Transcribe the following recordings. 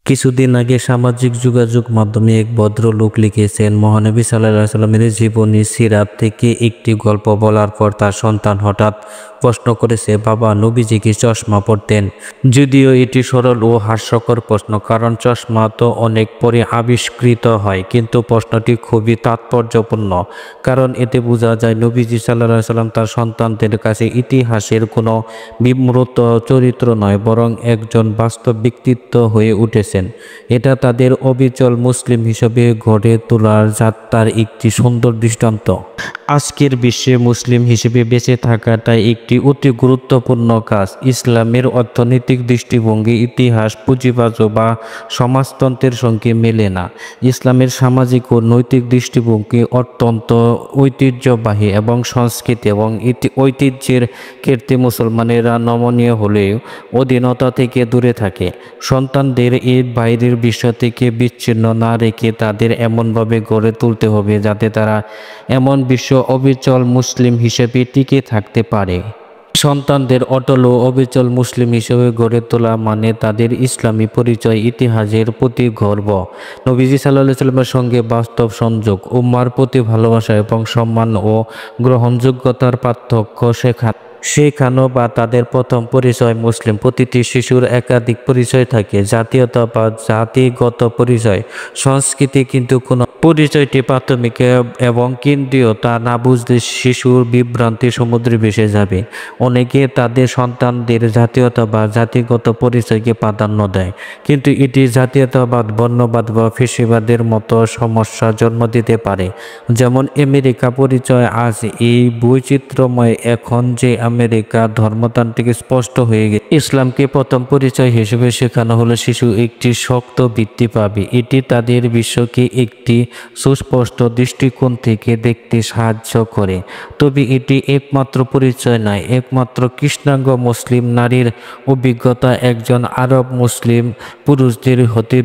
কিছুদিন আগে সামাজিক যোগাযোগ মাধ্যমে এক ভদ্রলোক লিখেছেন, মহানবী সাল্লাল্লাহু আলাইহি সাল্লামের জীবনী সিরাত থেকে একটি গল্প বলার পর তার সন্তান হঠাৎ প্রশ্ন করেছে, বাবা, নবীজি কি চশমা পরতেন? যদিও এটি সরল ও হাস্যকর প্রশ্ন, কারণ চশমা তো অনেক পরে আবিষ্কৃত হয়, কিন্তু প্রশ্নটি খুবই তাৎপর্যপূর্ণ। কারণ এতে বোঝা যায় নবীজি সাল্লাল্লাহু আলাইহি সাল্লাম তার সন্তানদের কাছে ইতিহাসের কোনো বিমূর্ত চরিত্র নয়, বরং একজন বাস্তব ব্যক্তিত্ব হয়ে উঠেছেন। এটা তাদের অবিচল মুসলিম হিসেবে গড়ে তোলার যাত্রার একটি সুন্দর দৃষ্টান্ত। আজকের বিশ্বে মুসলিম হিসেবে বেঁচে থাকাটাই একটি অতি গুরুত্বপূর্ণ কাজ। ইসলামের অর্থনৈতিক দৃষ্টিভঙ্গি ইতিহাস, পুঁজিবাজ বা সমাজতন্ত্রের সঙ্গে মেলে না। ইসলামের সামাজিক ও নৈতিক দৃষ্টিভঙ্গি অত্যন্ত ঐতিহ্যবাহী এবং সংস্কৃতি এবং ঐতিহ্যের ক্ষেত্রে মুসলমানেরা নমনীয় হলেও অধীনতা থেকে দূরে থাকে। সন্তানদের এই বাইরের বিশ্ব থেকে বিচ্ছিন্ন না রেখে তাদের এমনভাবে গড়ে তুলতে হবে যাতে তারা এমন বিশ্ব অবিচল মুসলিম হিসেবে টিকে থাকতে পারে। সন্তানদের অটল ও অবিচল মুসলিম হিসেবে গড়ে তোলা মানে তাদের ইসলামী পরিচয়, ইতিহাসের প্রতি গর্ব, নবীজি সাল্লাল্লাহু আলাইহি সাল্লামের সঙ্গে বাস্তব সংযোগ, উম্মাহর প্রতি ভালোবাসা এবং সম্মান ও গ্রহণযোগ্যতার পার্থক্য শেখানো বা তাদের প্রথম পরিচয়। মুসলিম প্রতিটি শিশুর একাধিক পরিচয় থাকে, জাতীয়তা বা জাতিগত পরিচয়, সংস্কৃতি, কিন্তু কোনো পরিচয়টি প্রাথমিক এবং কেন্দ্রীয় তা না বুঝলে শিশুর বিভ্রান্তি সমুদ্রে ভেসে যাবে। অনেকে তাদের সন্তানদের জাতীয়তা বা জাতিগত পরিচয়কে প্রাধান্য দেয়, কিন্তু এটি জাতীয়তাবাদ, বর্ণবাদ বা ফ্যাসিবাদের মতো সমস্যা জন্ম দিতে পারে। যেমন আমেরিকা পরিচয়। আজ এই বৈচিত্র্যময় এখন যে আমেরিকা ধর্মতান্ত্রিক স্পষ্ট হয়ে গেছে। ইসলামকে প্রথম পরিচয় হিসেবে শেখানো হলে শিশু একটি শক্ত ভিত্তি পাবে। এটি তাদের বিশ্বকে একটি সুস্পষ্ট দৃষ্টিকোণ থেকে দেখতে সাহায্য করে। তবে এটি একমাত্র পরিচয় নয়। একমাত্র কৃষ্ণাঙ্গ মুসলিম নারীর অভিজ্ঞতা একজন আরব মুসলিম পুরুষদের হতে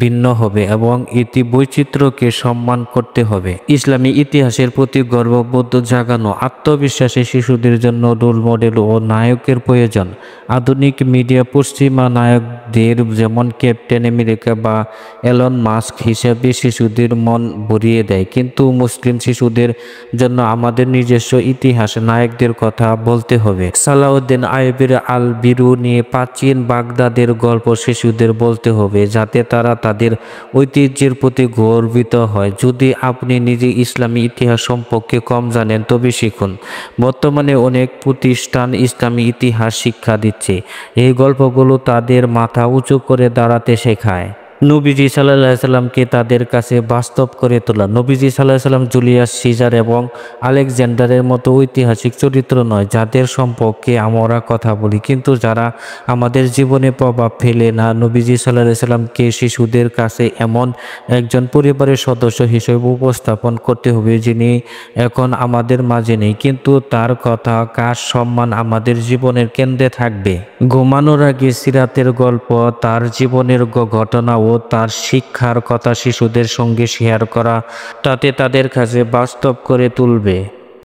ভিন্ন হবে এবং এটি বৈচিত্র্যকে সম্মান করতে হবে। ইসলামী ইতিহাসের প্রতি গর্ববোধ জাগানো, আত্মবিশ্বাসী শিশুদের জন্য রোল মডেল ও নায়কের প্রয়োজন। আধুনিক মিডিয়া পশ্চিমা নায়কদের যেমন ক্যাপ্টেন আমেরিকা বা এলন মাস্ক হিসেবে শিশুদের মন ভরিয়ে দেয়, কিন্তু মুসলিম শিশুদের জন্য আমাদের নিজস্ব ইতিহাস নায়কদের কথা বলতে হবে। সালাউদ্দিন আইয়ুবের আল বিরুনি প্রাচীন বাগদাদের গল্প শিশুদের বলতে হবে, যাতে তারা তাদের ঐতিহ্যের প্রতি গর্বিত হয়। যদি আপনি নিজে ইসলামী ইতিহাস সম্পর্কে কম জানেন, তবে শিখুন। বর্তমানে অনেক প্রতিষ্ঠান ইসলামী ইতিহাস শিক্ষা দিচ্ছে। এই গল্পগুলো তাদের মাথা উঁচু করে দাঁড়াতে শেখায়। নবীজি সাল্লাল্লাহু আলাইহি সাল্লামকে তাদের কাছে বাস্তব করে তোলা। নবীজি সাল্লাল্লাহু আলাইহি সাল্লাম জুলিয়াস সিজার এবং আলেকজান্ডারের মতো ঐতিহাসিক চরিত্র নয় যাদের সম্পর্কে আমরা কথা বলি, কিন্তু যারা আমাদের জীবনে প্রভাব ফেলে না। নবীজি সাল্লাল্লাহু আলাইহি সাল্লামকে শিশুদের কাছে এমন একজন পরিবারের সদস্য হিসেবে উপস্থাপন করতে হবে যিনি এখন আমাদের মাঝে নেই, কিন্তু তার কথা, কাজ, সম্মান আমাদের জীবনের কেন্দ্রে থাকবে। ঘুমানোর আগে সিরাতের গল্প, তার জীবনের ঘটনা ও তার শিক্ষার কথা শিশুদের সঙ্গে শেয়ার করা, তাতে তাদের কাছে বাস্তব করে তুলবে।